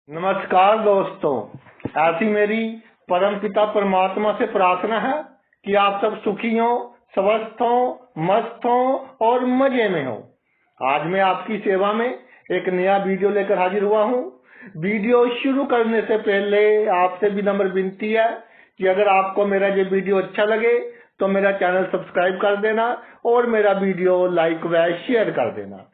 नमस्कार दोस्तों, ऐसी मेरी परम पिता परमात्मा से प्रार्थना है कि आप सब सुखी हो, स्वस्थ हो, मस्त हो और मजे में हो। आज मैं आपकी सेवा में एक नया वीडियो लेकर हाजिर हुआ हूँ। वीडियो शुरू करने से पहले आपसे विनम्र विनती है कि अगर आपको मेरा ये वीडियो अच्छा लगे तो मेरा चैनल सब्सक्राइब कर देना और मेरा वीडियो लाइक व शेयर कर देना।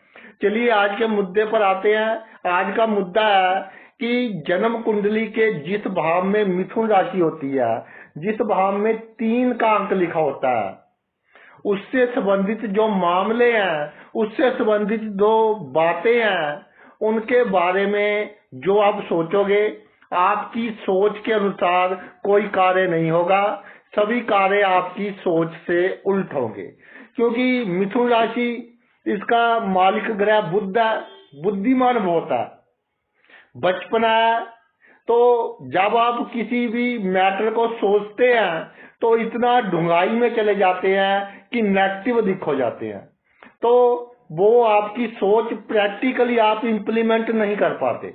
चलिए आज के मुद्दे पर आते हैं। आज का मुद्दा है कि जन्म कुंडली के जिस भाव में मिथुन राशि होती है, जिस भाव में 3 का अंक लिखा होता है, उससे संबंधित जो मामले हैं, उससे संबंधित जो बातें हैं, उनके बारे में जो आप सोचोगे, आपकी सोच के अनुसार कोई कार्य नहीं होगा। सभी कार्य आपकी सोच से उल्ट होंगे, क्योंकि मिथुन राशि इसका मालिक ग्रह बुध है, बुद्धिमान बहुत है, बचपना है। तो जब आप किसी भी मैटर को सोचते हैं तो इतना ढूंढाई में चले जाते हैं कि नेगेटिव दिख हो जाते हैं, तो वो आपकी सोच प्रैक्टिकली आप इंप्लीमेंट नहीं कर पाते।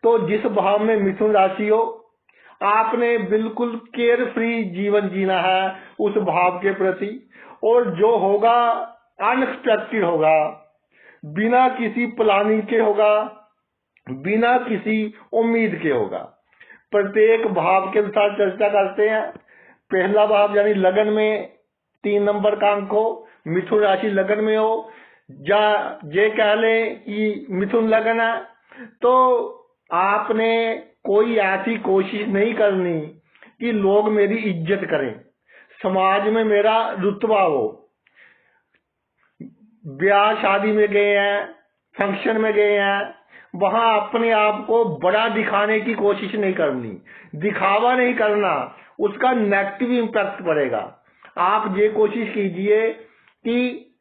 तो जिस भाव में मिथुन राशि हो, आपने बिल्कुल केयर फ्री जीवन जीना है उस भाव के प्रति, और जो होगा अनएक्सपेक्टेड होगा, बिना किसी प्लानिंग के होगा, बिना किसी उम्मीद के होगा। प्रत्येक भाव के अनुसार चर्चा करते हैं। पहला भाव यानी लगन में 3 नंबर का अंक हो, मिथुन राशि लगन में हो, या ये कह लें कि मिथुन लगन है, तो आपने कोई ऐसी कोशिश नहीं करनी कि लोग मेरी इज्जत करें, समाज में मेरा रुतबा हो। ब्याह शादी में गए हैं, फंक्शन में गए हैं, वहां अपने आप को बड़ा दिखाने की कोशिश नहीं करनी, दिखावा नहीं करना, उसका नेगेटिव इम्पैक्ट पड़ेगा। आप ये कोशिश कीजिए कि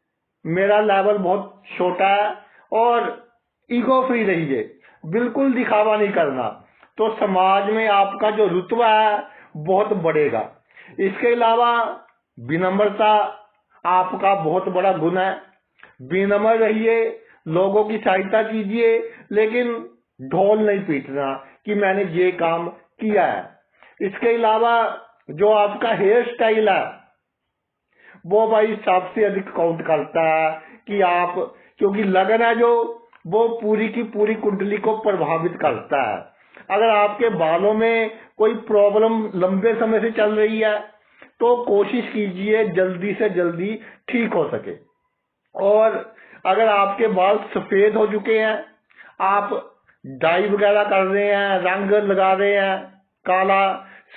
मेरा लेवल बहुत छोटा है और ईगो फ्री रहिए, बिल्कुल दिखावा नहीं करना, तो समाज में आपका जो रुतबा है बहुत बढ़ेगा। इसके अलावा विनम्रता आपका बहुत बड़ा गुण है। विनम्र रहिए, लोगों की सहायता कीजिए, लेकिन ढोल नहीं पीटना कि मैंने ये काम किया है। इसके अलावा जो आपका हेयर स्टाइल है वो भाई सबसे अधिक काउंट करता है कि आप, क्योंकि लगन है जो, वो पूरी की पूरी कुंडली को प्रभावित करता है। अगर आपके बालों में कोई प्रॉब्लम लंबे समय से चल रही है तो कोशिश कीजिए जल्दी से जल्दी ठीक हो सके। और अगर आपके बाल सफेद हो चुके हैं, आप डाई वगैरह कर रहे हैं, रंग लगा रहे हैं, काला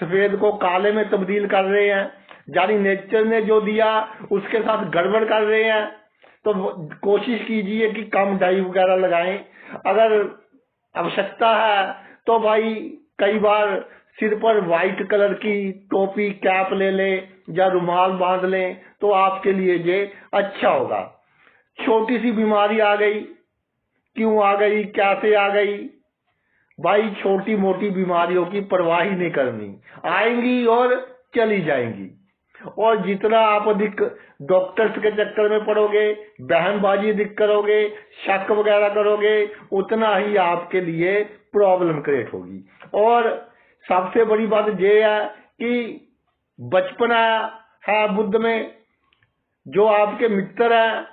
सफेद को काले में तब्दील कर रहे हैं, यानी नेचर ने जो दिया उसके साथ गड़बड़ कर रहे हैं, तो कोशिश कीजिए कि कम डाई वगैरह लगाएं। अगर आवश्यकता है तो भाई कई बार सिर पर व्हाइट कलर की टोपी कैप ले लें या रुमाल बांध लें, तो आपके लिए ये अच्छा होगा। छोटी सी बीमारी आ गई, क्यों आ गई, कैसे आ गई, भाई छोटी मोटी बीमारियों की परवाह ही नहीं करनी, आएंगी और चली जाएंगी। और जितना आप अधिक डॉक्टर्स के चक्कर में पड़ोगे, बहनबाजी अधिक करोगे, शक वगैरह करोगे, उतना ही आपके लिए प्रॉब्लम क्रिएट होगी। और सबसे बड़ी बात यह है कि बचपना है बुद्ध में, जो आपके मित्र हैं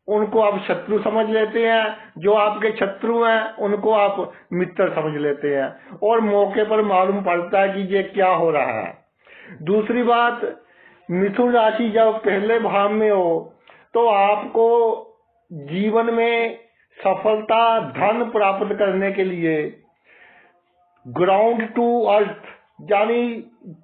उनको आप शत्रु समझ लेते हैं, जो आपके शत्रु हैं उनको आप मित्र समझ लेते हैं, और मौके पर मालूम पड़ता है कि ये क्या हो रहा है। दूसरी बात, मिथुन राशि जब पहले भाव में हो तो आपको जीवन में सफलता, धन प्राप्त करने के लिए ग्राउंड टू अर्थ, यानी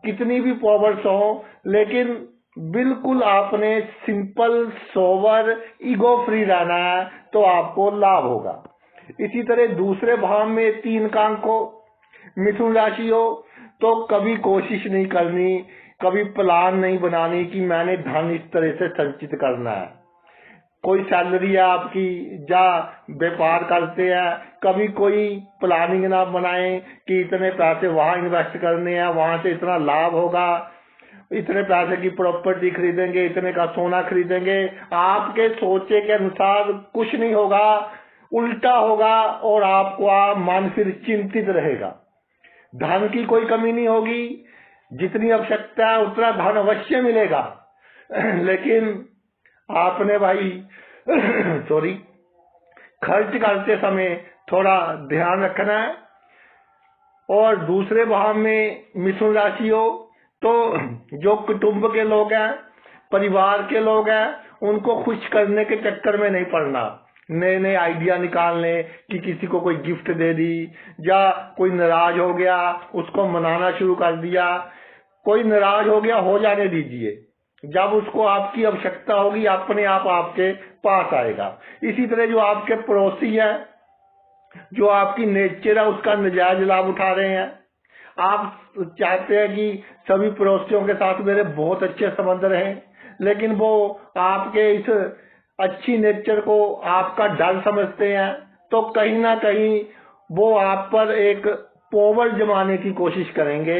कितनी भी पावर्स हो, लेकिन बिल्कुल आपने सिंपल सोवर ईगो फ्री रहना है, तो आपको लाभ होगा। इसी तरह दूसरे भाव में 3 का अंक हो, मिथुन राशि हो, तो कभी कोशिश नहीं करनी, कभी प्लान नहीं बनानी कि मैंने धन इस तरह से संचित करना है। कोई सैलरी है आपकी, या व्यापार करते हैं, कभी कोई प्लानिंग ना बनाएं कि इतने पैसे वहां इन्वेस्ट करने हैं, वहां से इतना लाभ होगा, इतने पैसे की प्रॉपर्टी खरीदेंगे, इतने का सोना खरीदेंगे। आपके सोचे के अनुसार कुछ नहीं होगा, उल्टा होगा और आपका मन फिर चिंतित रहेगा। धन की कोई कमी नहीं होगी, जितनी आवश्यकता है उतना धन अवश्य मिलेगा, लेकिन आपने भाई सॉरी खर्च करते समय थोड़ा ध्यान रखना है। और दूसरे भाव में मिथुन राशि हो तो जो कुटुंब के लोग हैं, परिवार के लोग हैं, उनको खुश करने के चक्कर में नहीं पड़ना। नए नए आइडिया निकालने कि किसी को कोई गिफ्ट दे दी, या कोई नाराज हो गया उसको मनाना शुरू कर दिया। कोई नाराज हो गया, हो जाने दीजिए, जब उसको आपकी आवश्यकता होगी अपने आप आपके पास आएगा। इसी तरह जो आपके पड़ोसी है, जो आपकी नेचर है उसका नजायज लाभ उठा रहे हैं। आप चाहते हैं कि सभी पड़ोसियों के साथ मेरे बहुत अच्छे संबंध रहें, लेकिन वो आपके इस अच्छी नेचर को आपका डर समझते हैं, तो कहीं ना कहीं वो आप पर एक पावर जमाने की कोशिश करेंगे।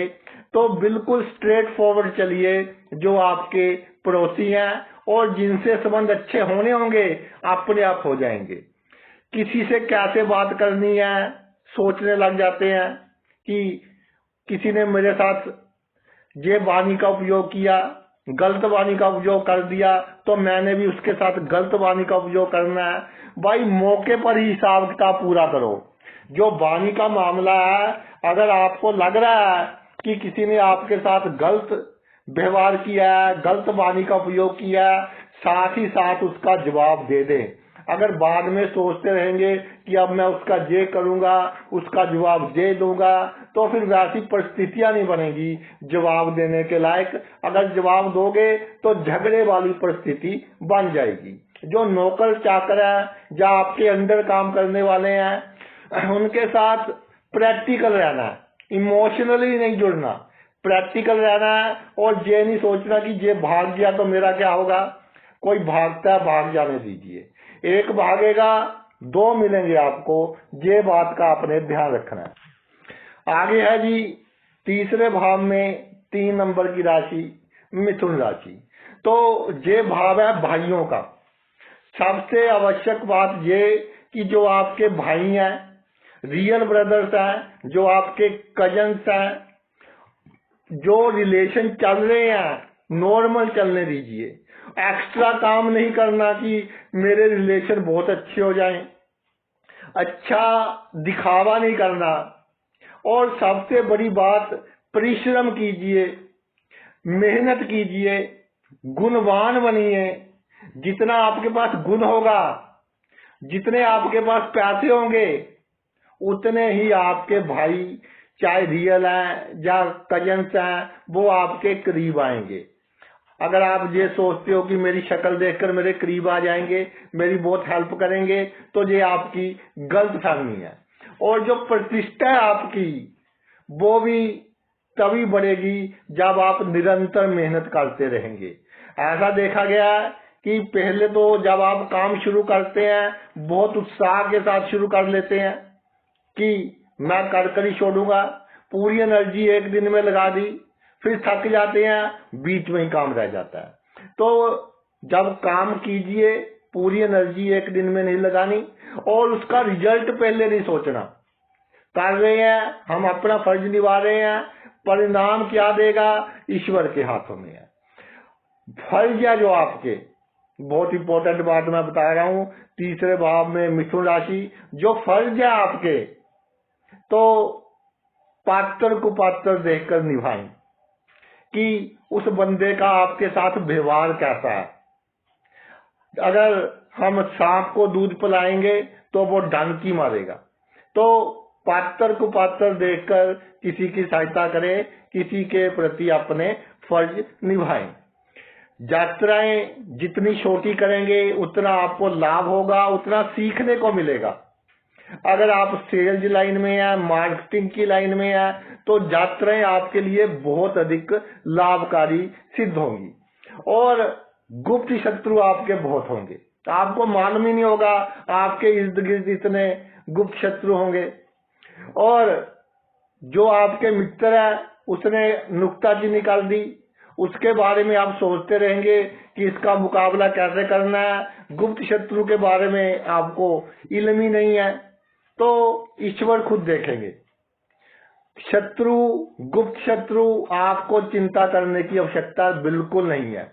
तो बिल्कुल स्ट्रेट फॉरवर्ड चलिए, जो आपके पड़ोसी हैं और जिनसे संबंध अच्छे होने होंगे अपने आप हो जाएंगे। किसी से कैसे बात करनी है सोचने लग जाते हैं कि किसी ने मेरे साथ ये वाणी का उपयोग किया, गलत वाणी का उपयोग कर दिया, तो मैंने भी उसके साथ गलत वाणी का उपयोग करना है। भाई मौके पर ही हिसाब किताब पूरा करो। जो वाणी का मामला है, अगर आपको लग रहा है कि किसी ने आपके साथ गलत व्यवहार किया है, गलत वाणी का उपयोग किया है, साथ ही साथ उसका जवाब दे दें। अगर बाद में सोचते रहेंगे कि अब मैं उसका ये करूंगा, उसका जवाब दे दूंगा, तो फिर वैसी परिस्थितियां नहीं बनेगी जवाब देने के लायक। अगर जवाब दोगे तो झगड़े वाली परिस्थिति बन जाएगी। जो नौकर चाकर है, या आपके अंडर काम करने वाले हैं, उनके साथ प्रैक्टिकल रहना है, इमोशनली नहीं जुड़ना, प्रैक्टिकल रहना है। और ये नहीं सोचना कि ये भाग गया तो मेरा क्या होगा। कोई भागता है, भाग जाने दीजिए। एक भागेगा, दो मिलेंगे आपको, ये बात का आपने ध्यान रखना है। आगे है जी तीसरे भाव में 3 नंबर की राशि मिथुन राशि। तो ये भाव है भाइयों का। सबसे आवश्यक बात ये कि जो आपके भाई हैं, रियल ब्रदर्स हैं, जो आपके कजन्स हैं, जो रिलेशन चल रहे हैं नॉर्मल चलने दीजिए। एक्स्ट्रा काम नहीं करना कि मेरे रिलेशन बहुत अच्छे हो जाएं, अच्छा दिखावा नहीं करना। और सबसे बड़ी बात, परिश्रम कीजिए, मेहनत कीजिए, गुणवान बनिए। जितना आपके पास गुण होगा, जितने आपके पास पैसे होंगे, उतने ही आपके भाई चाहे रियल हैं या कजन्स हैं, वो आपके करीब आएंगे। अगर आप ये सोचते हो कि मेरी शक्ल देखकर मेरे करीब आ जाएंगे, मेरी बहुत हेल्प करेंगे, तो ये आपकी गलत फहमी है। और जो प्रतिष्ठा है आपकी, वो भी तभी बढ़ेगी जब आप निरंतर मेहनत करते रहेंगे। ऐसा देखा गया है कि पहले तो जब आप काम शुरू करते हैं बहुत उत्साह के साथ शुरू कर लेते हैं कि मैं कर ही छोड़ूंगा, पूरी एनर्जी एक दिन में लगा दी, फिर थक जाते हैं, बीच में ही काम रह जाता है। तो जब काम कीजिए, पूरी एनर्जी एक दिन में नहीं लगानी, और उसका रिजल्ट पहले नहीं सोचना। कर रहे हैं, हम अपना फर्ज निभा रहे हैं, परिणाम क्या देगा ईश्वर के हाथों में है। फर्ज है जो आपके, बहुत इंपॉर्टेंट बात मैं बता रहा हूं, तीसरे भाव में मिथुन राशि, जो फर्ज है आपके, तो पात्र कुपात्र देखकर निभाएं कि उस बंदे का आपके साथ व्यवहार कैसा है। अगर हम सांप को दूध पिलाएंगे तो वो डंकी मारेगा। तो पात्र कुपात्र देखकर किसी की सहायता करें, किसी के प्रति अपने फर्ज निभाएं। यात्राएं जितनी छोटी करेंगे उतना आपको लाभ होगा, उतना सीखने को मिलेगा। अगर आप सेल्स लाइन में या मार्केटिंग की लाइन में है, तो यात्राएं आपके लिए बहुत अधिक लाभकारी सिद्ध होंगी। और गुप्त शत्रु आपके बहुत होंगे, आपको मालूम ही नहीं होगा आपके इर्द गिर्द इतने गुप्त शत्रु होंगे। और जो आपके मित्र है, उसने नुक्ताचीनी निकाल दी, उसके बारे में आप सोचते रहेंगे कि इसका मुकाबला कैसे करना है। गुप्त शत्रु के बारे में आपको इल्म ही नहीं है, तो ईश्वर खुद देखेंगे। शत्रु, गुप्त शत्रु, आपको चिंता करने की आवश्यकता बिल्कुल नहीं है।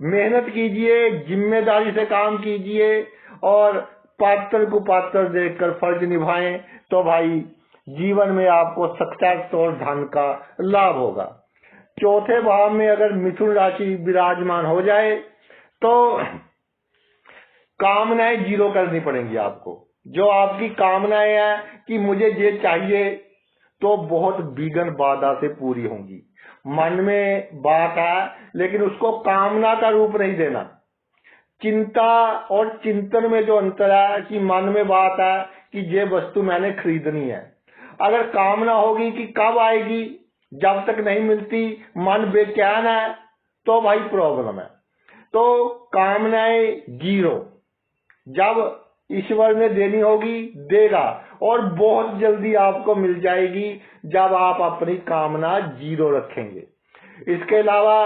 मेहनत कीजिए, जिम्मेदारी से काम कीजिए और पात्र को पात्र देखकर फर्ज निभाएं, तो भाई जीवन में आपको सक्सेस और धन का लाभ होगा। चौथे भाव में अगर मिथुन राशि विराजमान हो जाए तो कामनाएं जीरो करनी पड़ेंगी आपको। जो आपकी कामनाएं हैं कि मुझे ये चाहिए, तो बहुत विघ्न बाधा से पूरी होंगी। मन में बात है, लेकिन उसको कामना का रूप नहीं देना। चिंता और चिंतन में जो अंतर है कि मन में बात है कि ये वस्तु मैंने खरीदनी है, अगर कामना होगी कि कब आएगी, जब तक नहीं मिलती मन बेचैन है, तो भाई प्रॉब्लम है। तो कामनाएं जीरो, जब ईश्वर ने देनी होगी देगा, और बहुत जल्दी आपको मिल जाएगी जब आप अपनी कामना जीरो रखेंगे। इसके अलावा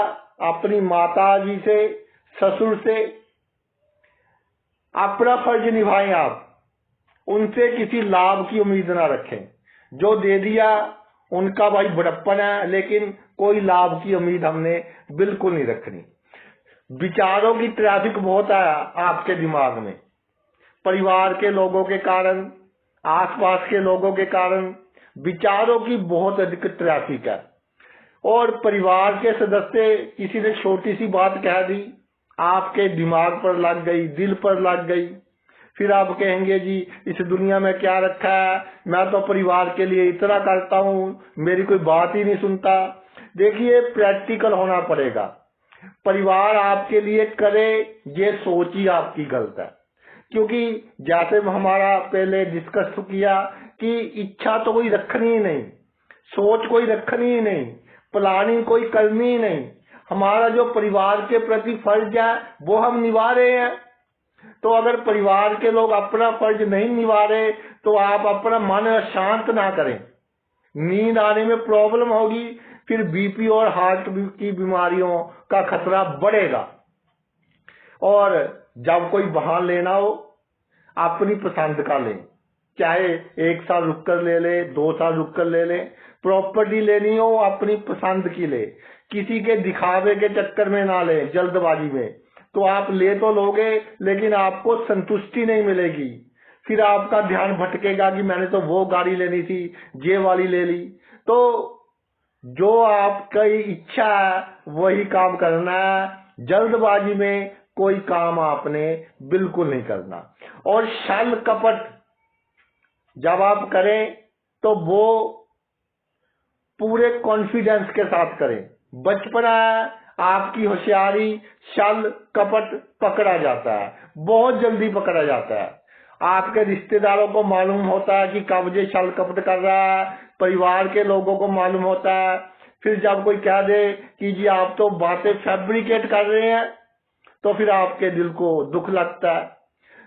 अपनी माता जी से, ससुर से अपना फर्ज निभाएं। आप उनसे किसी लाभ की उम्मीद ना रखें। जो दे दिया उनका भाई बड़प्पन है, लेकिन कोई लाभ की उम्मीद हमने बिल्कुल नहीं रखनी। विचारों की ट्रैफिक बहुत है आपके दिमाग में, परिवार के लोगों के कारण, आसपास के लोगों के कारण विचारों की बहुत अधिक ट्रैफिक है। और परिवार के सदस्य किसी ने छोटी सी बात कह दी, आपके दिमाग पर लग गई, दिल पर लग गई, फिर आप कहेंगे जी इस दुनिया में क्या रखा है, मैं तो परिवार के लिए इतना करता हूँ, मेरी कोई बात ही नहीं सुनता। देखिए, प्रैक्टिकल होना पड़ेगा। परिवार आपके लिए करे, ये सोच ही आपकी गलत है। क्योंकि जैसे हमारा पहले डिस्कस किया कि इच्छा तो कोई रखनी ही नहीं, सोच कोई रखनी ही नहीं, प्लानिंग कोई करनी ही नहीं। हमारा जो परिवार के प्रति फर्ज है वो हम निभा रहे हैं। तो अगर परिवार के लोग अपना फर्ज नहीं निभा रहे, तो आप अपना मन शांत ना करें, नींद आने में प्रॉब्लम होगी, फिर बीपी और हार्ट की बीमारियों का खतरा बढ़ेगा। और जब कोई वाहन लेना हो, अपनी पसंद का लें, चाहे 1 साल रुक कर ले ले, 2 साल रुक कर ले ले। प्रॉपर्टी लेनी हो अपनी पसंद की ले, किसी के दिखावे के चक्कर में ना ले, जल्दबाजी में। तो आप ले तो लोगे, लेकिन आपको संतुष्टि नहीं मिलेगी। फिर आपका ध्यान भटकेगा कि मैंने तो वो गाड़ी लेनी थी, ये वाली ले ली। तो जो आपकी इच्छा है वही काम करना है। जल्दबाजी में कोई काम आपने बिल्कुल नहीं करना। और छल कपट जब आप करें तो वो पूरे कॉन्फिडेंस के साथ करें। बचपना है, आपकी होशियारी छल कपट पकड़ा जाता है, बहुत जल्दी पकड़ा जाता है। आपके रिश्तेदारों को मालूम होता है कि कब ये छल कपट कर रहा है, परिवार के लोगों को मालूम होता है। फिर जब कोई कह दे कि जी आप तो बातें फैब्रिकेट कर रहे हैं, तो फिर आपके दिल को दुख लगता है।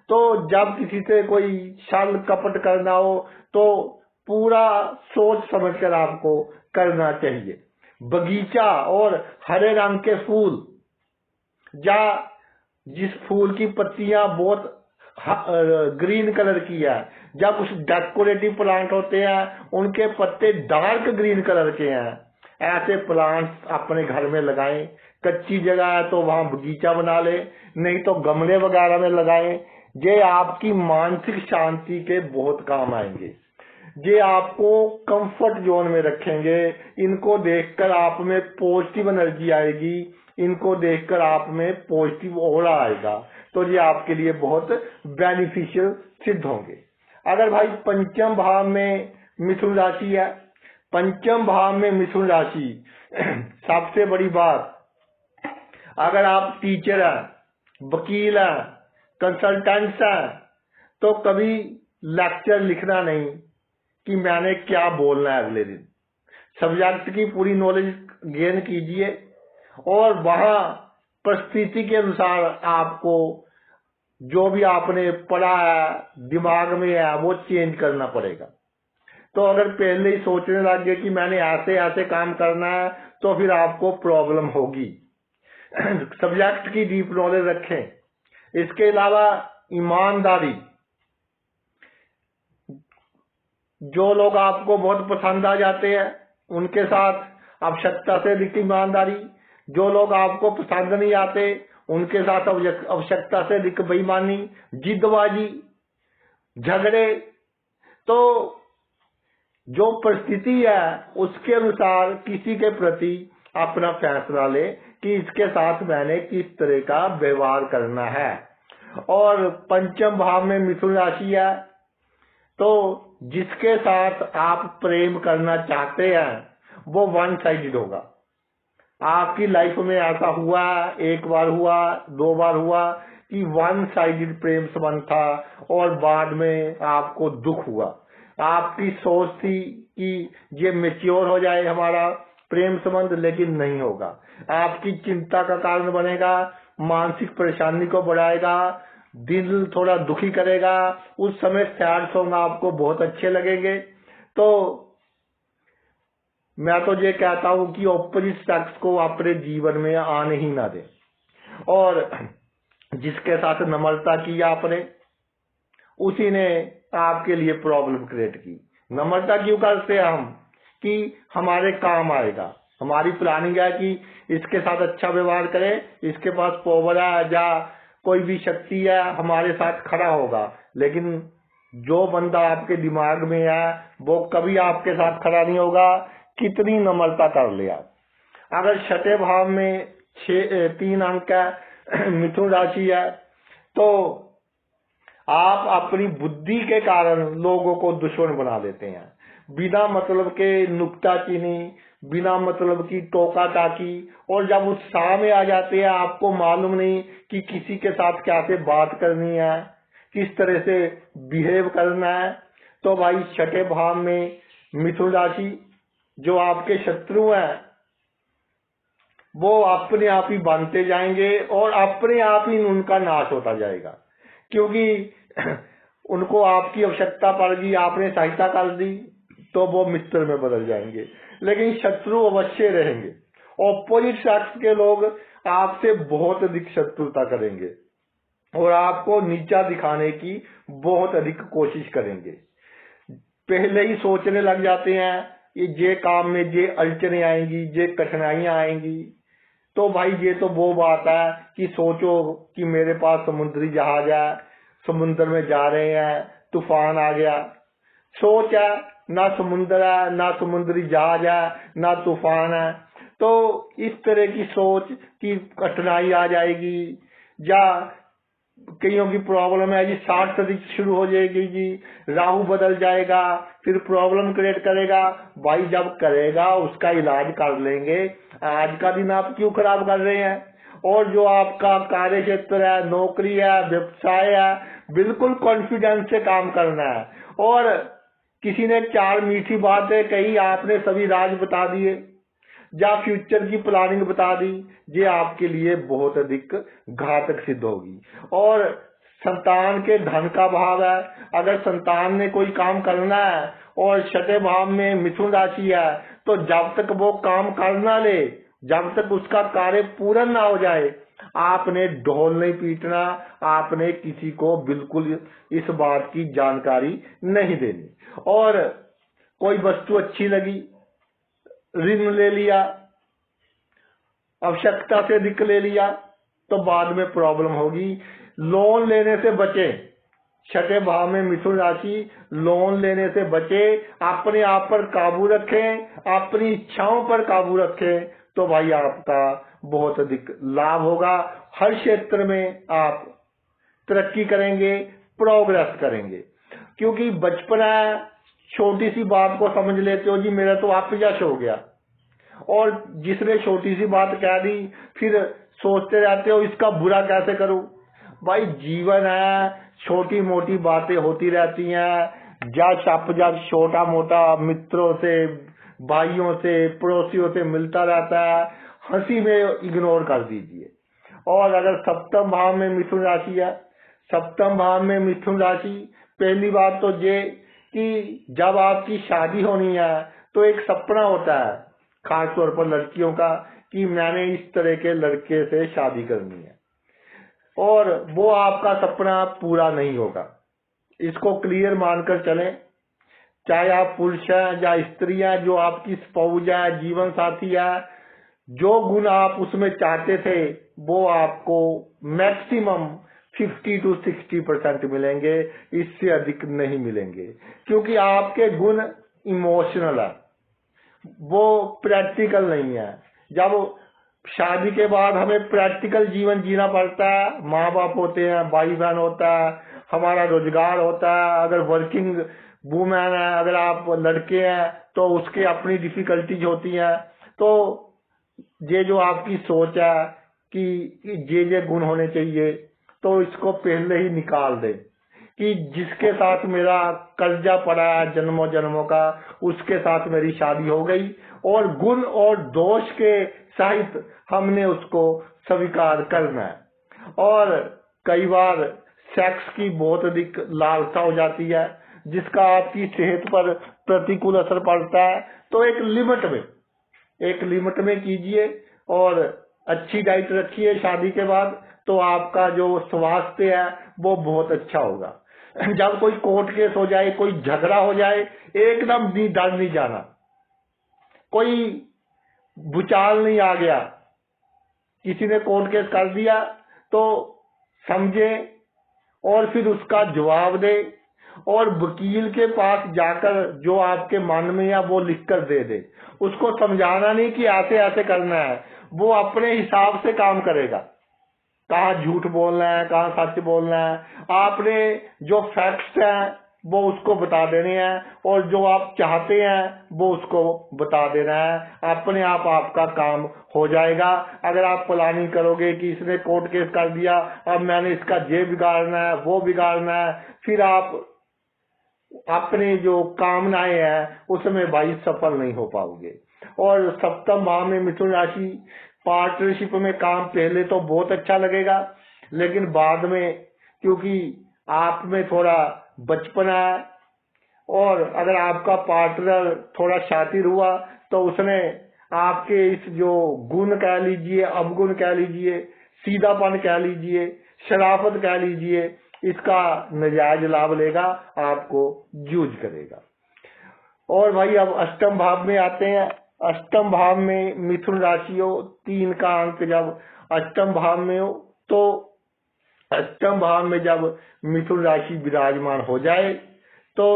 तो जब किसी से कोई छल कपट करना हो तो पूरा सोच समझकर आपको करना चाहिए। बगीचा और हरे रंग के फूल, या जिस फूल की पत्तियां बहुत ग्रीन कलर की है, जब कुछ डेकोरेटिव प्लांट होते हैं उनके पत्ते डार्क ग्रीन कलर के हैं, ऐसे प्लांट अपने घर में लगाएं। कच्ची जगह है तो वहां बगीचा बना ले, नहीं तो गमले वगैरह में लगाएं। ये आपकी मानसिक शांति के बहुत काम आएंगे, ये आपको कंफर्ट जोन में रखेंगे। इनको देखकर आप में पॉजिटिव एनर्जी आएगी, इनको देखकर आप में पॉजिटिव ऑरा आएगा, तो ये आपके लिए बहुत बेनिफिशियल सिद्ध होंगे। अगर भाई पंचम भाव में मिथुन राशि है, पंचम भाव में मिथुन राशि सबसे बड़ी बात, अगर आप टीचर हैं, वकील हैं, कंसल्टेंट्स हैं, तो कभी लेक्चर लिखना नहीं कि मैंने क्या बोलना है अगले दिन। सब्जेक्ट की पूरी नॉलेज गेन कीजिए और वहां परिस्थिति के अनुसार आपको जो भी आपने पढ़ा है, दिमाग में है, वो चेंज करना पड़ेगा। तो अगर पहले ही सोचने लग गए कि मैंने ऐसे ऐसे काम करना है, तो फिर आपको प्रॉब्लम होगी। सब्जेक्ट की डीप नॉलेज रखें। इसके अलावा ईमानदारी, जो लोग आपको बहुत पसंद आ जाते हैं उनके साथ आवश्यकता से अधिक ईमानदारी, जो लोग आपको पसंद नहीं आते उनके साथ आवश्यकता से अधिक बेईमानी, जिद्दबाजी, झगड़े। तो जो परिस्थिति है उसके अनुसार किसी के प्रति अपना फैसला ले कि इसके साथ मैंने किस तरह का व्यवहार करना है। और पंचम भाव में मिथुन राशि है, तो जिसके साथ आप प्रेम करना चाहते हैं वो वन साइडेड होगा। आपकी लाइफ में ऐसा हुआ, एक बार हुआ, दो बार हुआ कि वन साइडेड प्रेम संबंध था और बाद में आपको दुख हुआ। आपकी सोच थी कि ये मैच्योर हो जाए हमारा प्रेम संबंध, लेकिन नहीं होगा। आपकी चिंता का कारण बनेगा, मानसिक परेशानी को बढ़ाएगा, दिल थोड़ा दुखी करेगा। उस समय सैड सॉन्ग आपको बहुत अच्छे लगेंगे। तो मैं तो ये कहता हूं कि ऑपोजिट सेक्स को अपने जीवन में आने ही ना दें। और जिसके साथ नम्रता की आपने, उसी ने आपके लिए प्रॉब्लम क्रिएट की। नम्रता क्यों करते हैं हम? कि हमारे काम आएगा। हमारी प्लानिंग है कि इसके साथ अच्छा व्यवहार करें, इसके पास पावर है या कोई भी शक्ति है, हमारे साथ खड़ा होगा। लेकिन जो बंदा आपके दिमाग में है वो कभी आपके साथ खड़ा नहीं होगा, कितनी नम्रता कर ले आप। अगर छठे भाव में 3 अंक है, मिथुन राशि है, तो आप अपनी बुद्धि के कारण लोगों को दुश्मन बना देते हैं। बिना मतलब के नुक्ताचीनी, बिना मतलब की टोका टाकी, और जब उत्साह में आ जाते हैं आपको मालूम नहीं कि किसी के साथ कैसे बात करनी है, किस तरह से बिहेव करना है। तो भाई छठे भाव में मिथुन राशि, जो आपके शत्रु हैं वो अपने आप ही बनते जाएंगे और अपने आप ही उनका नाश होता जाएगा, क्योंकि उनको आपकी आवश्यकता पड़ गई, आपने सहायता कर दी तो वो मित्र में बदल जाएंगे, लेकिन शत्रु अवश्य रहेंगे। ऑपोजिट सेक्स के लोग आपसे बहुत अधिक शत्रुता करेंगे और आपको नीचा दिखाने की बहुत अधिक कोशिश करेंगे। पहले ही सोचने लग जाते हैं ये काम में ये अड़चने आएंगी, ये कठिनाइयां आएंगी। तो भाई ये तो वो बात है कि सोचो कि मेरे पास समुद्री जहाज है, समुद्र में जा रहे हैं, तूफान आ गया। सोच है, ना समुद्र है, ना समुद्री जहाज है, ना तूफान है। तो इस तरह की सोच की कठिनाई आ जाएगी, या कईयों की प्रॉब्लम है जी, 60 सदी शुरू हो जाएगी जी, राहु बदल जाएगा, फिर प्रॉब्लम क्रिएट करेगा। भाई जब करेगा उसका इलाज कर लेंगे, आज का दिन आप क्यों खराब कर रहे हैं? और जो आपका कार्य क्षेत्र है, नौकरी है, व्यवसाय है, बिल्कुल कॉन्फिडेंस से काम करना है। और किसी ने 4 मीठी बातें कही, आपने सभी राज बता दिए या फ्यूचर की प्लानिंग बता दी, ये आपके लिए बहुत अधिक घातक सिद्ध होगी। और संतान के धन का भाव है, अगर संतान ने कोई काम करना है और छठे भाव में मिथुन राशि है, तो जब तक वो काम कर ना ले, जब तक उसका कार्य पूर्ण ना हो जाए, आपने ढोल नहीं पीटना, आपने किसी को बिल्कुल इस बात की जानकारी नहीं देनी। और कोई वस्तु अच्छी लगी, ऋण ले लिया, आवश्यकता से अधिक ले लिया, तो बाद में प्रॉब्लम होगी। लोन लेने से बचे, छठे भाव में मिथुन राशि, लोन लेने से बचे, अपने आप पर काबू रखें, अपनी इच्छाओं पर काबू रखें, तो भाई आपका बहुत अधिक लाभ होगा। हर क्षेत्र में आप तरक्की करेंगे, प्रोग्रेस करेंगे। क्योंकि बचपन है, छोटी सी बात को समझ लेते हो जी मेरा तो अपयश हो गया, और जिसने छोटी सी बात कह दी फिर सोचते रहते हो इसका बुरा कैसे करूं। भाई जीवन है, छोटी मोटी बातें होती रहती हैं, जब छप जब छोटा मोटा मित्रों से, भाइयों से, पड़ोसियों से मिलता रहता है, हंसी में इग्नोर कर दीजिए। और अगर सप्तम भाव में मिथुन राशि है, सप्तम भाव में मिथुन राशि, पहली बात तो ये कि जब आपकी शादी होनी है तो एक सपना होता है खास तौर पर लड़कियों का, कि मैंने इस तरह के लड़के से शादी करनी है, और वो आपका सपना पूरा नहीं होगा। इसको क्लियर मानकर चलें। चाहे आप पुरुष हैं या स्त्री हैं, जो आपकी स्पाउस है, जीवन साथी है, जो गुण आप उसमें चाहते थे वो आपको मैक्सिमम 50 to 60% मिलेंगे, इससे अधिक नहीं मिलेंगे, क्योंकि आपके गुण इमोशनल है, वो प्रैक्टिकल नहीं है। जब शादी के बाद हमें प्रैक्टिकल जीवन जीना पड़ता है, माँ बाप होते हैं, भाई बहन होता है, हमारा रोजगार होता है, अगर वर्किंग वुमेन है, अगर आप लड़के हैं तो उसके अपनी डिफिकल्टीज होती हैं। तो ये जो आपकी सोच है कि ये गुण होने चाहिए, तो इसको पहले ही निकाल दे कि जिसके साथ मेरा कर्जा पड़ा है जन्मों जन्मों का, उसके साथ मेरी शादी हो गई, और गुण और दोष के सहित हमने उसको स्वीकार करना है। और कई बार सेक्स की बहुत अधिक लालसा हो जाती है, जिसका आपकी सेहत पर प्रतिकूल असर पड़ता है। तो एक लिमिट में कीजिए, और अच्छी डाइट रखिए शादी के बाद, तो आपका जो स्वास्थ्य है वो बहुत अच्छा होगा। जब कोई कोर्ट केस हो जाए, कोई झगड़ा हो जाए, एकदम डर नहीं जाना। कोई भूचाल नहीं आ गया, किसी ने कोर्ट केस कर दिया तो समझे और फिर उसका जवाब दे, और वकील के पास जाकर जो आपके मन में है वो लिख कर दे दे। उसको समझाना नहीं कि ऐसे ऐसे करना है, वो अपने हिसाब से काम करेगा, कहाँ झूठ बोलना है, कहाँ सच बोलना है। आपने जो फैक्ट्स हैं वो उसको बता देने हैं, और जो आप चाहते हैं वो उसको बता देना है। अपने आप आपका काम हो जाएगा। अगर आप प्लानिंग करोगे कि इसने कोर्ट केस कर दिया, अब मैंने इसका ये बिगाड़ना है, वो बिगाड़ना है, फिर आप अपने जो कामनाएं हैं उसमें भाई सफल नहीं हो पाओगे। और सप्तम भाव में मिथुन राशि, पार्टनरशिप में काम पहले तो बहुत अच्छा लगेगा, लेकिन बाद में क्योंकि आप में थोड़ा बचपना है, और अगर आपका पार्टनर थोड़ा शातिर हुआ तो उसने आपके इस जो गुण कह लीजिए, अवगुण कह लीजिए, सीधापन कह लीजिए, शराफत कह लीजिए, इसका नजायज लाभ लेगा, आपको यूज करेगा। और भाई अब अष्टम भाव में आते हैं। अष्टम भाव में मिथुन राशि हो, 3 का अंक जब अष्टम भाव में हो, तो अष्टम भाव में जब मिथुन राशि विराजमान हो जाए, तो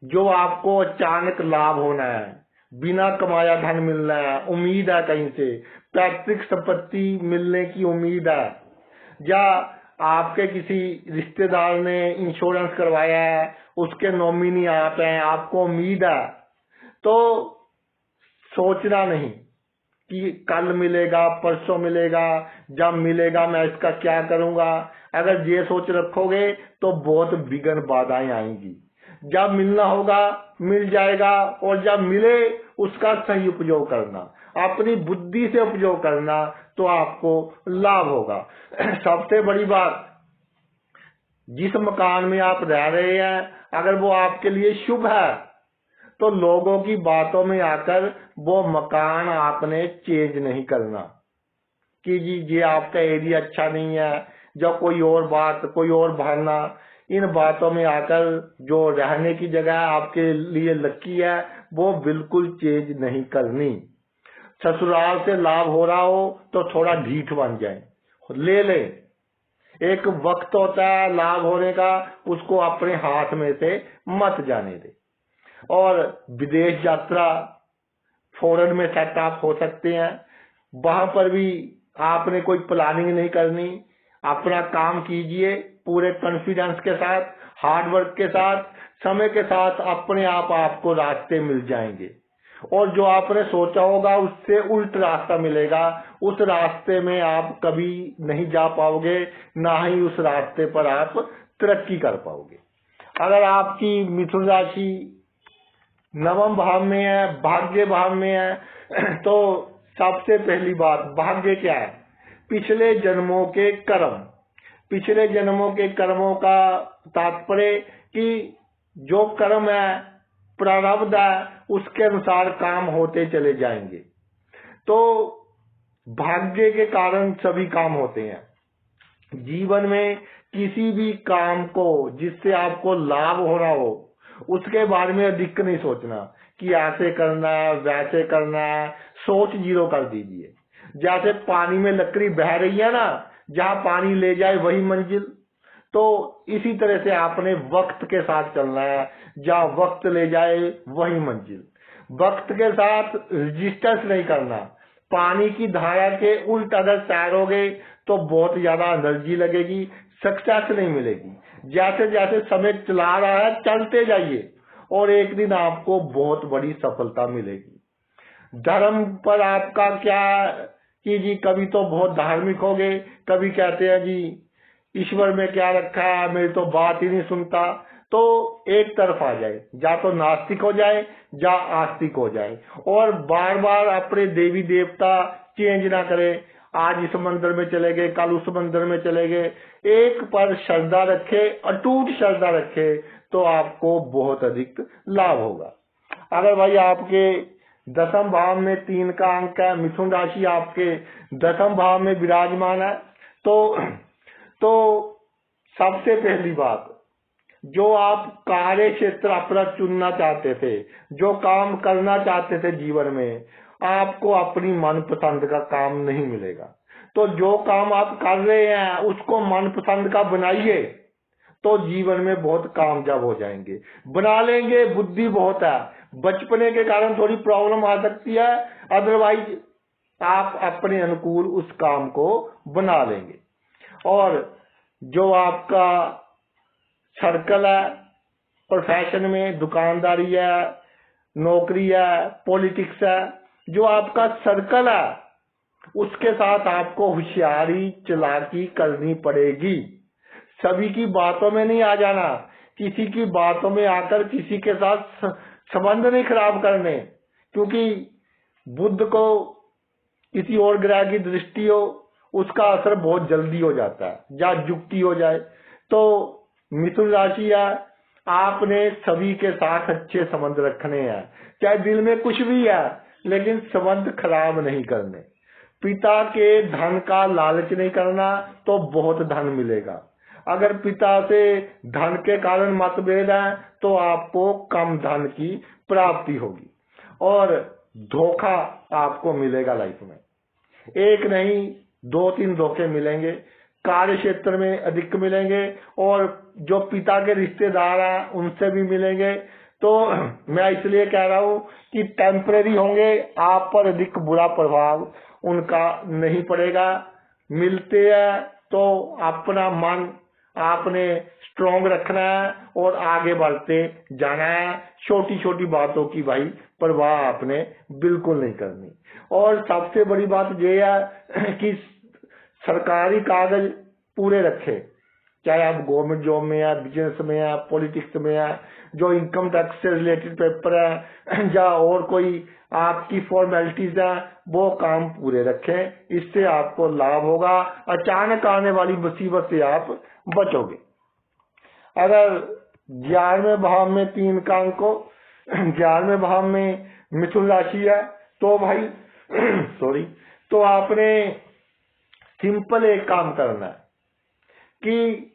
जो आपको अचानक लाभ होना है, बिना कमाया धन मिलना है, उम्मीद है कहीं से पैतृक संपत्ति मिलने की उम्मीद है, या आपके किसी रिश्तेदार ने इंश्योरेंस करवाया है, उसके नॉमिनी आप हैं, आपको उम्मीद है, तो सोचना नहीं कि कल मिलेगा, परसों मिलेगा, जब मिलेगा मैं इसका क्या करूंगा। अगर ये सोच रखोगे तो बहुत विघ्न बाधाएं आएंगी। जब मिलना होगा मिल जाएगा, और जब मिले उसका सही उपयोग करना, अपनी बुद्धि से उपयोग करना, तो आपको लाभ होगा। सबसे बड़ी बात, जिस मकान में आप रह रहे हैं अगर वो आपके लिए शुभ है, तो लोगों की बातों में आकर वो मकान आपने चेंज नहीं करना कि जी ये आपका एरिया अच्छा नहीं है, जो कोई और बात, कोई और बहाना, इन बातों में आकर जो रहने की जगह आपके लिए लकी है वो बिल्कुल चेंज नहीं करनी। ससुराल से लाभ हो रहा हो तो थोड़ा ढीठ बन जाए, ले ले। एक वक्त होता है लाभ होने का, उसको अपने हाथ में से मत जाने दे। और विदेश यात्रा, फॉरेन में सेटअप हो सकते हैं, वहां पर भी आपने कोई प्लानिंग नहीं करनी, अपना काम कीजिए पूरे कॉन्फिडेंस के साथ, हार्ड वर्क के साथ, समय के साथ अपने आप आपको रास्ते मिल जाएंगे, और जो आपने सोचा होगा उससे उल्ट रास्ता मिलेगा। उस रास्ते में आप कभी नहीं जा पाओगे, ना ही उस रास्ते पर आप तरक्की कर पाओगे। अगर आपकी मिथुन राशि नवम भाव में है, भाग्य भाव में है, तो सबसे पहली बात, भाग्य क्या है? पिछले जन्मों के कर्म। पिछले जन्मों के कर्मों का तात्पर्य कि जो कर्म है प्रारब्ध है उसके अनुसार काम होते चले जाएंगे। तो भाग्य के कारण सभी काम होते हैं। जीवन में किसी भी काम को जिससे आपको लाभ हो रहा हो उसके बारे में अधिक नहीं सोचना कि ऐसे करना है वैसे करना है, सोच जीरो कर दीजिए। जैसे पानी में लकड़ी बह रही है ना, जहाँ पानी ले जाए वही मंजिल, तो इसी तरह से आपने वक्त के साथ चलना है, जहाँ वक्त ले जाए वही मंजिल। वक्त के साथ रेजिस्टेंस नहीं करना। पानी की धारा के उल्ट अगर तैरोगे तो बहुत ज्यादा एनर्जी लगेगी, सक्सेस नहीं मिलेगी। जैसे जैसे समय चला रहा है चलते जाइए और एक दिन आपको बहुत बड़ी सफलता मिलेगी। धर्म पर आपका क्या कि जी कभी तो बहुत धार्मिक हो गए, कभी कहते हैं जी ईश्वर में क्या रखा है, मेरी तो बात ही नहीं सुनता। तो एक तरफ आ जाए, या तो नास्तिक हो जाए या आस्तिक हो जाए, और बार बार अपने देवी देवता चेंज ना करें। आज इस मंदिर में चले गए, कल उस मंदिर में चले गए। एक पर श्रद्धा रखे, अटूट श्रद्धा रखे, तो आपको बहुत अधिक लाभ होगा। अगर भाई आपके दसम भाव में 3 का अंक है, मिथुन राशि आपके दसम भाव में विराजमान है, तो सबसे पहली बात, जो आप कार्य क्षेत्र अपना चुनना चाहते थे, जो काम करना चाहते थे जीवन में, आपको अपनी मनपसंद का काम नहीं मिलेगा। तो जो काम आप कर रहे हैं उसको मनपसंद का बनाइए, तो जीवन में बहुत कामयाब हो जाएंगे। बना लेंगे, बुद्धि बहुत है, बचपने के कारण थोड़ी प्रॉब्लम आ सकती है, अदरवाइज आप अपने अनुकूल उस काम को बना लेंगे। और जो आपका सर्कल है, प्रोफेशन में दुकानदारी है, नौकरी है, पॉलिटिक्स है, जो आपका सर्कल है उसके साथ आपको होशियारी चालाकी करनी पड़ेगी। सभी की बातों में नहीं आ जाना, किसी की बातों में आकर किसी के साथ संबंध नहीं खराब करने, क्योंकि बुद्ध को किसी और ग्रह की दृष्टि हो उसका असर बहुत जल्दी हो जाता है, या युक्ति हो जाए। तो मिथुन राशि है, आपने सभी के साथ अच्छे संबंध रखने हैं, चाहे दिल में कुछ भी है लेकिन संबंध खराब नहीं करने। पिता के धन का लालच नहीं करना, तो बहुत धन मिलेगा। अगर पिता से धन के कारण मतभेद है तो आपको कम धन की प्राप्ति होगी, और धोखा आपको मिलेगा लाइफ में। एक नहीं 2-3 धोखे मिलेंगे, कार्य क्षेत्र में अधिक मिलेंगे, और जो पिता के रिश्तेदार हैं उनसे भी मिलेंगे। तो मैं इसलिए कह रहा हूं कि टेम्परेरी होंगे, आप पर अधिक बुरा प्रभाव उनका नहीं पड़ेगा। मिलते हैं तो अपना मन आपने स्ट्रॉन्ग रखना है और आगे बढ़ते जाना है। छोटी छोटी बातों की भाई परवाह आपने बिल्कुल नहीं करनी। और सबसे बड़ी बात यह है कि सरकारी कागज पूरे रखे, चाहे आप गवर्नमेंट जॉब में या बिजनेस में या पॉलिटिक्स में या जो इनकम टैक्स से रिलेटेड पेपर है या और कोई आपकी फॉर्मेलिटीज है, वो काम पूरे रखें। इससे आपको लाभ होगा, अचानक आने वाली मुसीबत से आप बचोगे। अगर 11वें भाव में 3 का अंक हो, 11वें भाव में मिथुन राशि है, तो भाई तो आपने सिंपल एक काम करना है कि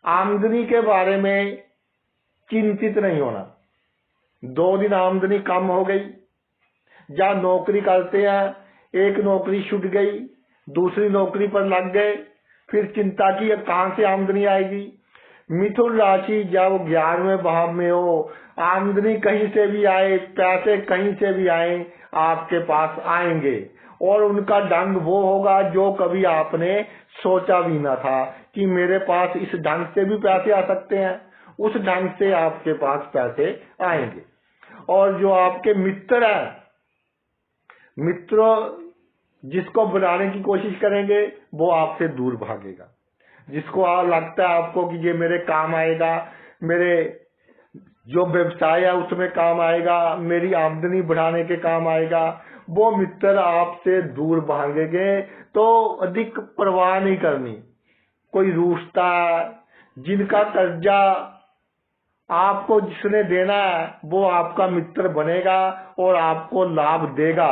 आमदनी के बारे में चिंतित नहीं होना। 2 दिन आमदनी कम हो गई, या नौकरी करते हैं, एक नौकरी छूट गई, दूसरी नौकरी पर लग गए, फिर चिंता की कहां से आमदनी आएगी। मिथुन राशि जब 11वें भाव में हो, आमदनी कहीं से भी आए, पैसे कहीं से भी आए, आपके पास आएंगे, और उनका ढंग वो होगा जो कभी आपने सोचा भी ना था कि मेरे पास इस ढंग से भी पैसे आ सकते हैं। उस ढंग से आपके पास पैसे आएंगे। और जो आपके मित्र हैं, मित्रों जिसको बनाने की कोशिश करेंगे वो आपसे दूर भागेगा। जिसको लगता है आपको कि ये मेरे काम आएगा, मेरे जो व्यवसाय है उसमें काम आएगा, मेरी आमदनी बढ़ाने के काम आएगा, वो मित्र आपसे दूर भागेंगे। तो अधिक परवाह नहीं करनी। कोई रूठता, जिनका कर्जा आपको जिसने देना है वो आपका मित्र बनेगा और आपको लाभ देगा।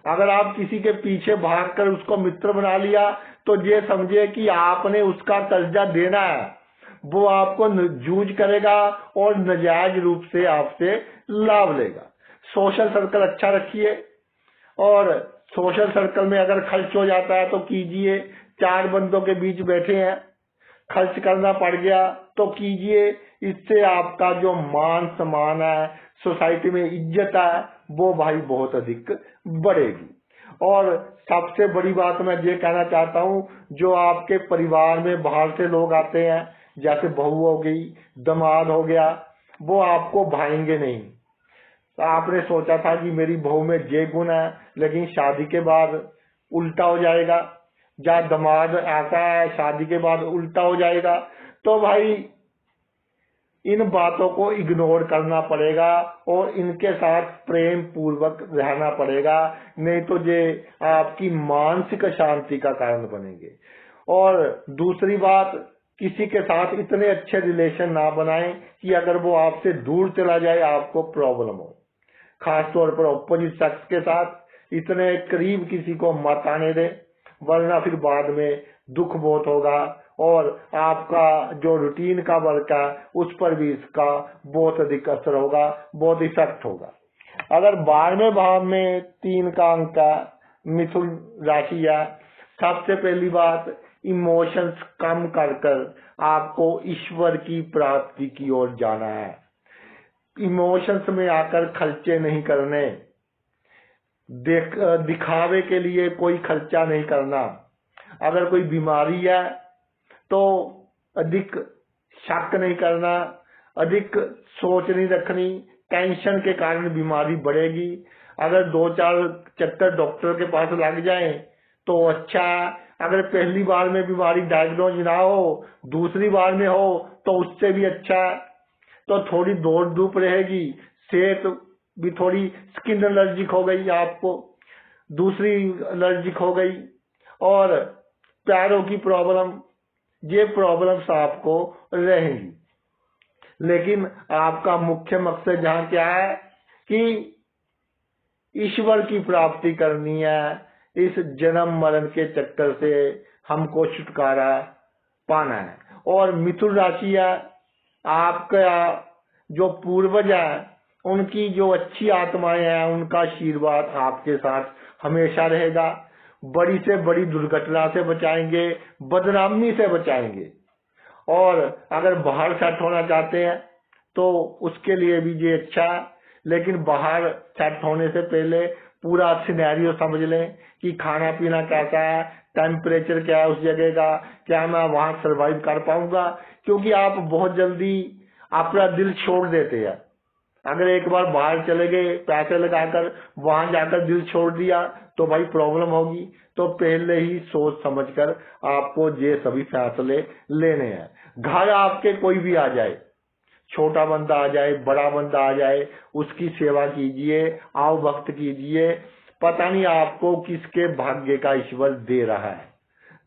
अगर आप किसी के पीछे भागकर उसको मित्र बना लिया तो ये समझिए कि आपने उसका कर्जा देना है, वो आपको जूझ करेगा और नाजायज रूप से आपसे लाभ लेगा। सोशल सर्कल अच्छा रखिए, और सोशल सर्कल में अगर खर्च हो जाता है तो कीजिए। 4 बंदों के बीच बैठे हैं, खर्च करना पड़ गया तो कीजिए। इससे आपका जो मान सम्मान है, सोसाइटी में इज्जत है, वो भाई बहुत अधिक बढ़ेगी। और सबसे बड़ी बात मैं ये कहना चाहता हूँ, जो आपके परिवार में बाहर से लोग आते हैं, जैसे बहू हो गई, दामाद हो गया, वो आपको भाएंगे नहीं। तो आपने सोचा था कि मेरी बहू में ये गुण है, लेकिन शादी के बाद उल्टा हो जाएगा। जब दामाद आता है शादी के बाद उल्टा हो जाएगा, तो भाई इन बातों को इग्नोर करना पड़ेगा और इनके साथ प्रेम पूर्वक रहना पड़ेगा, नहीं तो ये आपकी मानसिक शांति का कारण बनेंगे। और दूसरी बात, किसी के साथ इतने अच्छे रिलेशन ना बनाएं कि अगर वो आपसे दूर चला जाए आपको प्रॉब्लम हो। खास तौर पर ऑपोजिट सेक्स के साथ इतने करीब किसी को मत आने दें, वरना फिर बाद में दुख बहुत होगा और आपका जो रूटीन का वर्क है उस पर भी इसका बहुत अधिक असर होगा, बहुत इफेक्ट होगा। अगर 12वें भाव में 3 का अंक है, मिथुन राशि है, सबसे पहली बात, इमोशंस कम कर आपको ईश्वर की प्राप्ति की ओर जाना है। इमोशंस में आकर खर्चे नहीं करने, दिखावे के लिए कोई खर्चा नहीं करना। अगर कोई बीमारी है तो अधिक शक नहीं करना, अधिक सोच नहीं रखनी, टेंशन के कारण बीमारी बढ़ेगी। अगर 2-4 चक्कर डॉक्टर के पास लग जाएं तो अच्छा है। अगर पहली बार में बीमारी डायग्नोज ना हो, दूसरी बार में हो तो उससे भी अच्छा है। तो थोड़ी दौड़ धूप रहेगी, सेहत भी थोड़ी, स्किन एलर्जिक हो गई, आपको दूसरी एलर्जिक हो गई, और पैरों की प्रॉब्लम, ये प्रॉब्लम्स आपको रहेंगी। लेकिन आपका मुख्य मकसद जहाँ क्या है कि ईश्वर की प्राप्ति करनी है, इस जन्म मरण के चक्कर से हमको छुटकारा पाना है। और मिथुन राशि है, आपका जो पूर्वज है उनकी जो अच्छी आत्माएं हैं उनका आशीर्वाद आपके साथ हमेशा रहेगा। बड़ी से बड़ी दुर्घटना से बचाएंगे, बदनामी से बचाएंगे। और अगर बाहर सेट होना चाहते हैं तो उसके लिए भी ये अच्छा है, लेकिन बाहर सेट होने से पहले पूरा सिनेरियो समझ लें कि खाना पीना कैसा है, टेम्परेचर क्या है उस जगह का, क्या मैं वहां सरवाइव कर पाऊंगा। क्योंकि आप बहुत जल्दी अपना दिल छोड़ देते हैं। अगर एक बार बाहर चले गए, पैसे लगाकर वहां जाकर दिल छोड़ दिया तो भाई प्रॉब्लम होगी। तो पहले ही सोच समझकर आपको ये सभी फैसले लेने हैं। घर आपके कोई भी आ जाए, छोटा बंदा आ जाए, बड़ा बंदा आ जाए, उसकी सेवा कीजिए, आओ भक्त कीजिए। पता नहीं आपको किसके भाग्य का ईश्वर दे रहा है।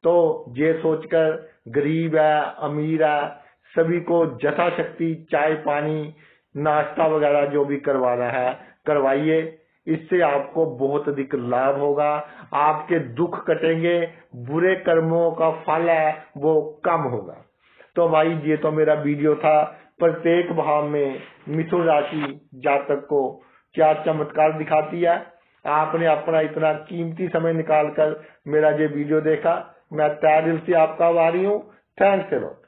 तो ये सोचकर गरीब है, अमीर है, सभी को यथाशक्ति चाय पानी नाश्ता वगैरह जो भी करवाना है करवाइए। इससे आपको बहुत अधिक लाभ होगा, आपके दुख कटेंगे, बुरे कर्मों का फल है वो कम होगा। तो भाई ये तो मेरा वीडियो था, प्रत्येक भाव में मिथुन राशि जातक को क्या चमत्कार दिखाती है। आपने अपना इतना कीमती समय निकालकर मेरा ये वीडियो देखा, मैं तहे दिल से आपका आभारी हूँ। Thanks a lot.